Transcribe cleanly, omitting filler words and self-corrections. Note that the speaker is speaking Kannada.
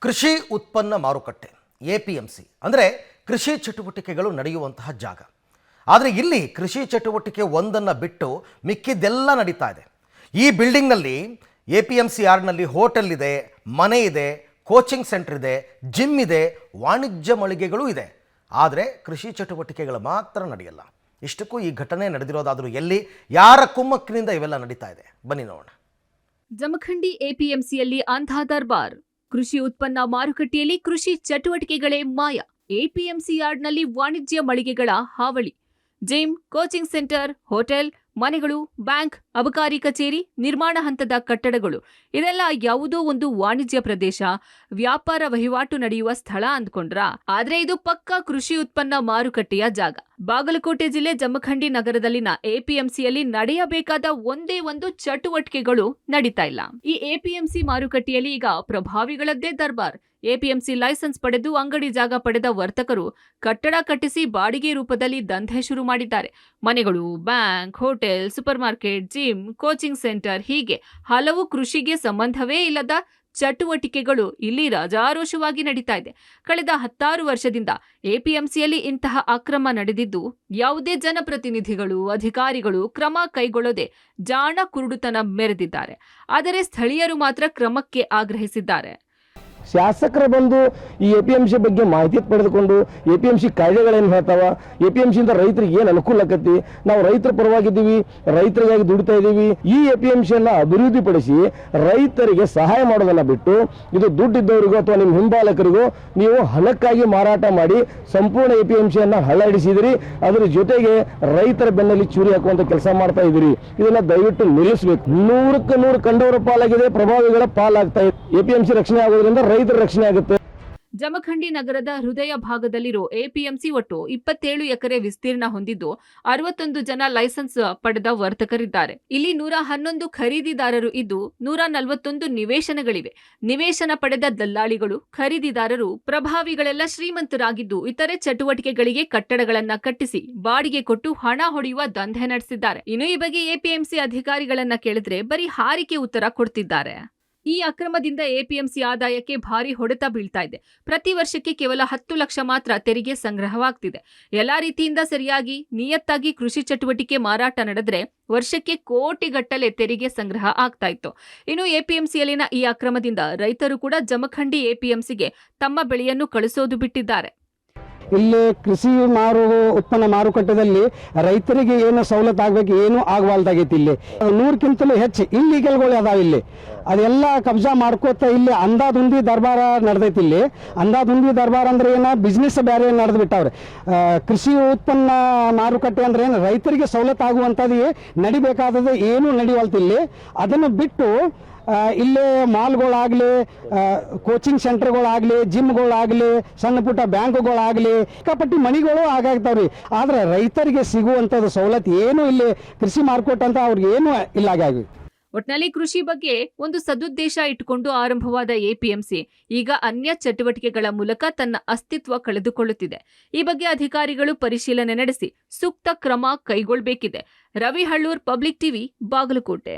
ಕೃಷಿ ಉತ್ಪನ್ನ ಮಾರುಕಟ್ಟೆ APMC ಅಂದರೆ ಕೃಷಿ ಚಟುವಟಿಕೆಗಳು ನಡೆಯುವಂತಹ ಜಾಗ. ಆದರೆ ಇಲ್ಲಿ ಕೃಷಿ ಚಟುವಟಿಕೆ ಒಂದನ್ನು ಬಿಟ್ಟು ಮಿಕ್ಕಿದ್ದೆಲ್ಲ ನಡೀತಾ ಇದೆ. ಈ ಬಿಲ್ಡಿಂಗ್ನಲ್ಲಿ APMC ಯಾರ್ಡ್ನಲ್ಲಿ ಹೋಟೆಲ್ ಇದೆ, ಮನೆ ಇದೆ, ಕೋಚಿಂಗ್ ಸೆಂಟರ್ ಇದೆ, ಜಿಮ್ ಇದೆ, ವಾಣಿಜ್ಯ ಮಳಿಗೆಗಳು ಇದೆ. ಆದರೆ ಕೃಷಿ ಚಟುವಟಿಕೆಗಳು ಮಾತ್ರ ನಡೆಯಲ್ಲ. ಇಷ್ಟಕ್ಕೂ ಈ ಘಟನೆ ನಡೆದಿರೋದಾದರೂ ಎಲ್ಲಿ, ಯಾರ ಕುಮ್ಮಕ್ಕಿನಿಂದ ಇವೆಲ್ಲ ನಡೀತಾ ಇದೆ, ಬನ್ನಿ ನೋಡೋಣ. ಜಮಖಂಡಿ APMCಯಲ್ಲಿ ಅಂಧ ದರ್ಬಾರ್. ಕೃಷಿ ಉತ್ಪನ್ನ ಮಾರುಕಟ್ಟೆಯಲ್ಲಿ ಕೃಷಿ ಚಟುವಟಿಕೆಗಳೇ ಮಾಯ. APMC ಯಾರ್ಡ್ನಲ್ಲಿ ವಾಣಿಜ್ಯ ಮಳಿಗೆಗಳ ಹಾವಳಿ. ಜಿಮ್, ಕೋಚಿಂಗ್ ಸೆಂಟರ್, ಹೋಟೆಲ್, ಮನೆಗಳು, ಬ್ಯಾಂಕ್, ಅಬಕಾರಿ ಕಚೇರಿ, ನಿರ್ಮಾಣ ಹಂತದ ಕಟ್ಟಡಗಳು ಇದೆಲ್ಲ ಯಾವುದೋ ಒಂದು ವಾಣಿಜ್ಯ ಪ್ರದೇಶ, ವ್ಯಾಪಾರ ವಹಿವಾಟು ನಡೆಯುವ ಸ್ಥಳ ಅಂದ್ಕೊಂಡ್ರ? ಆದ್ರೆ ಇದು ಪಕ್ಕಾ ಕೃಷಿ ಉತ್ಪನ್ನ ಮಾರುಕಟ್ಟೆಯ ಜಾಗ. ಬಾಗಲಕೋಟೆ ಜಿಲ್ಲೆ ಜಮಖಂಡಿ ನಗರದಲ್ಲಿನ APMCಯಲ್ಲಿ ನಡೆಯಬೇಕಾದ ಒಂದೇ ಒಂದು ಚಟುವಟಿಕೆಗಳು ನಡೀತಾ ಇಲ್ಲ. ಈ APMC ಮಾರುಕಟ್ಟೆಯಲ್ಲಿ ಈಗ ಪ್ರಭಾವಿಗಳದ್ದೇ ದರ್ಬಾರ್. APMC ಲೈಸೆನ್ಸ್ ಪಡೆದು ಅಂಗಡಿ ಜಾಗ ಪಡೆದ ವರ್ತಕರು ಕಟ್ಟಡ ಕಟ್ಟಿಸಿ ಬಾಡಿಗೆ ರೂಪದಲ್ಲಿ ದಂಧೆ ಶುರು ಮಾಡಿದ್ದಾರೆ. ಮನೆಗಳು, bank, hotel, super market, gym, coaching centre ಹೀಗೆ ಹಲವು ಕೃಷಿಗೆ ಸಂಬಂಧವೇ ಇಲ್ಲದ ಚಟುವಟಿಕೆಗಳು ಇಲ್ಲಿ ರಾಜಾರೋಷವಾಗಿ ನಡೀತಾ ಇದೆ. ಕಳೆದ 10 ವರ್ಷದಿಂದ APMCಯಲ್ಲಿ ಇಂತಹ ಅಕ್ರಮ ನಡೆದಿದ್ದು ಯಾವುದೇ ಜನಪ್ರತಿನಿಧಿಗಳು, ಅಧಿಕಾರಿಗಳು ಕ್ರಮ ಕೈಗೊಳ್ಳದೆ ಜಾಣ ಕುರುಡುತನ ಮೆರೆದಿದ್ದಾರೆ. ಆದರೆ ಸ್ಥಳೀಯರು ಮಾತ್ರ ಕ್ರಮಕ್ಕೆ ಆಗ್ರಹಿಸಿದ್ದಾರೆ. ಶಾಸಕರು ಬಂದು ಈ APMC ಬಗ್ಗೆ ಮಾಹಿತಿ ಪಡೆದುಕೊಂಡು APMC ಕಾಯ್ದೆಗಳೇನು ಹೇಳ್ತಾವ, APMC ಇಂದ ರೈತರಿಗೆ ಏನು ಅನುಕೂಲ ಆಕತಿ, ನಾವು ರೈತರ ಪರವಾಗಿದ್ದೀವಿ, ರೈತರಿಗಾಗಿ ದುಡಿತಾ ಇದ್ದೀವಿ, ಈ APMC ಅನ್ನ ಅಭಿವೃದ್ಧಿಪಡಿಸಿ ರೈತರಿಗೆ ಸಹಾಯ ಮಾಡೋದನ್ನ ಬಿಟ್ಟು ಇದು ದುಡ್ಡಿದ್ದವರಿಗೂ ಅಥವಾ ನಿಮ್ಮ ಹಿಂಬಾಲಕರಿಗೂ ನೀವು ಹಣಕ್ಕಾಗಿ ಮಾರಾಟ ಮಾಡಿ ಸಂಪೂರ್ಣ APMC ಅನ್ನ ಹಳ್ಳಡಿಸಿದಿರಿ. ಅದರ ಜೊತೆಗೆ ರೈತರ ಬೆನ್ನಲ್ಲಿ ಚೂರಿ ಹಾಕುವಂತ ಕೆಲಸ ಮಾಡ್ತಾ ಇದ್ದೀರಿ. ಇದನ್ನ ದಯವಿಟ್ಟು ನಿಲ್ಲಿಸಬೇಕು. 100ಕ್ಕೆ 100 ಕಂಡವರ ಪಾಲಾಗಿದೆ, ಪ್ರಭಾವಿಗಳ ಪಾಲಾಗ್ತಾ ಇದೆ. APMC ರಕ್ಷಣೆ ಆಗೋದ್ರಿಂದ ರೈತರ ರಕ್ಷಣೆ ಆಗುತ್ತೆ. ಜಮಖಂಡಿ ನಗರದ ಹೃದಯ ಭಾಗದಲ್ಲಿರೋ APMC ಒಟ್ಟು 27 ಎಕರೆ ವಿಸ್ತೀರ್ಣ ಹೊಂದಿದ್ದು 61 ಜನ ಲೈಸೆನ್ಸ್ ಪಡೆದ ವರ್ತಕರಿದ್ದಾರೆ. ಇಲ್ಲಿ 111 ಖರೀದಿದಾರರು ಇದ್ದು 141 ನಿವೇಶನಗಳಿವೆ. ನಿವೇಶನ ಪಡೆದ ದಲ್ಲಾಳಿಗಳು, ಖರೀದಿದಾರರು, ಪ್ರಭಾವಿಗಳೆಲ್ಲ ಶ್ರೀಮಂತರಾಗಿದ್ದು ಇತರೆ ಚಟುವಟಿಕೆಗಳಿಗೆ ಕಟ್ಟಡಗಳನ್ನ ಕಟ್ಟಿಸಿ ಬಾಡಿಗೆ ಕೊಟ್ಟು ಹಣ ಹೊಡೆಯುವ ದಂಧೆ ನಡೆಸಿದ್ದಾರೆ. ಇನ್ನು ಈ ಬಗ್ಗೆ APMC ಅಧಿಕಾರಿಗಳನ್ನ ಕೇಳಿದ್ರೆ ಬರೀ ಹಾರಿಕೆ ಉತ್ತರ ಕೊಡ್ತಿದ್ದಾರೆ. ಈ ಅಕ್ರಮದಿಂದ APMC ಆದಾಯಕ್ಕೆ ಭಾರಿ ಹೊಡೆತ ಬೀಳ್ತಾ ಇದೆ. ಪ್ರತಿ ವರ್ಷಕ್ಕೆ ಕೇವಲ 10 ಲಕ್ಷ ಮಾತ್ರ ತೆರಿಗೆ ಸಂಗ್ರಹವಾಗ್ತಿದೆ. ಎಲ್ಲಾ ರೀತಿಯಿಂದ ಸರಿಯಾಗಿ ನಿಯತ್ತಾಗಿ ಕೃಷಿ ಚಟುವಟಿಕೆ ಮಾರಾಟ ನಡೆದ್ರೆ ವರ್ಷಕ್ಕೆ ಕೋಟಿಗಟ್ಟಲೆ ತೆರಿಗೆ ಸಂಗ್ರಹ ಆಗ್ತಾ ಇತ್ತು. ಇನ್ನು APMCಯಲ್ಲಿನ ಈ ಅಕ್ರಮದಿಂದ ರೈತರು ಕೂಡ ಜಮಖಂಡಿ APMCಗೆ ತಮ್ಮ ಬೆಳೆಯನ್ನು ಕಳಿಸೋದು ಬಿಟ್ಟಿದ್ದಾರೆ. ಇಲ್ಲಿ ಕೃಷಿ ಉತ್ಪನ್ನ ಮಾರುಕಟ್ಟೆಯಲ್ಲಿ ರೈತರಿಗೆ ಏನು ಸವಲತ್ತು ಆಗ್ಬೇಕು, ಏನು ಆಗವಾಲ್ದಾಗೈತಿ. ಇಲ್ಲಿ 100ಕ್ಕಿಂತಲೂ ಹೆಚ್ಚು ಇಲ್ಲಿಗಲ್ಗಳು ಅದಾವ. ಇಲ್ಲಿ ಅದೆಲ್ಲ ಕಬ್ಜಾ ಮಾಡ್ಕೋತ ಇಲ್ಲಿ ಅಂದಾದುಂದಿ ದರ್ಬಾರ ನಡೆದೈತಿ. ಇಲ್ಲಿ ಅಂದಾದುಂದಿ ದರ್ಬಾರ ಅಂದ್ರೆ ಏನ, ಬಿಸ್ನೆಸ್ ಬೇರೆ ನಡೆದು ಬಿಟ್ಟವ್ರೆ. ಕೃಷಿ ಉತ್ಪನ್ನ ಮಾರುಕಟ್ಟೆ ಅಂದ್ರೆ ಏನು, ರೈತರಿಗೆ ಸವಲತ್ತು ಆಗುವಂಥದ್ದು ನಡಿಬೇಕಾದದ್ದು ಏನು ನಡೆಯುವಲ್ತು. ಇಲ್ಲಿ ಅದನ್ನು ಬಿಟ್ಟು ಇಲ್ಲೇ ಮಾಲ್ಗಳಾಗ್ಲಿ, ಕೋಚಿಂಗ್ ಸೆಂಟರ್ಗಳಾಗ್ಲಿ, ಜಿಮ್ಗಳಾಗ್ಲಿ, ಸಣ್ಣ ಪುಟ್ಟ ಬ್ಯಾಂಕ್ಗಳಾಗ್ಲಿ, ಸಿಕ್ಕಾಪಟ್ಟಿ ಮಣಿಗಳು ಆಗಾಗ್ತಾವ್ರಿ. ಆದ್ರೆ ರೈತರಿಗೆ ಸಿಗುವಂಥದ್ದು ಸವಲತ್ತು ಏನು ಇಲ್ಲಿ ಕೃಷಿ ಮಾರುಕಟ್ಟೆ ಅಂತ ಅವ್ರಿಗೆ ಏನು ಇಲ್ಲ. ಹಾಗಾಗಿ ಒಟ್ನಲ್ಲಿ ಕೃಷಿ ಬಗ್ಗೆ ಒಂದು ಸದುದ್ದೇಶ ಇಟ್ಟುಕೊಂಡು ಆರಂಭವಾದ APMC ಈಗ ಅನ್ಯ ಚಟುವಟಿಕೆಗಳ ಮೂಲಕ ತನ್ನ ಅಸ್ತಿತ್ವ ಕಳೆದುಕೊಳ್ಳುತ್ತಿದೆ. ಈ ಬಗ್ಗೆ ಅಧಿಕಾರಿಗಳು ಪರಿಶೀಲನೆ ನಡೆಸಿ ಸೂಕ್ತ ಕ್ರಮ ಕೈಗೊಳ್ಳಬೇಕಿದೆ. Ravi Hallur, public TV, Bagalkot.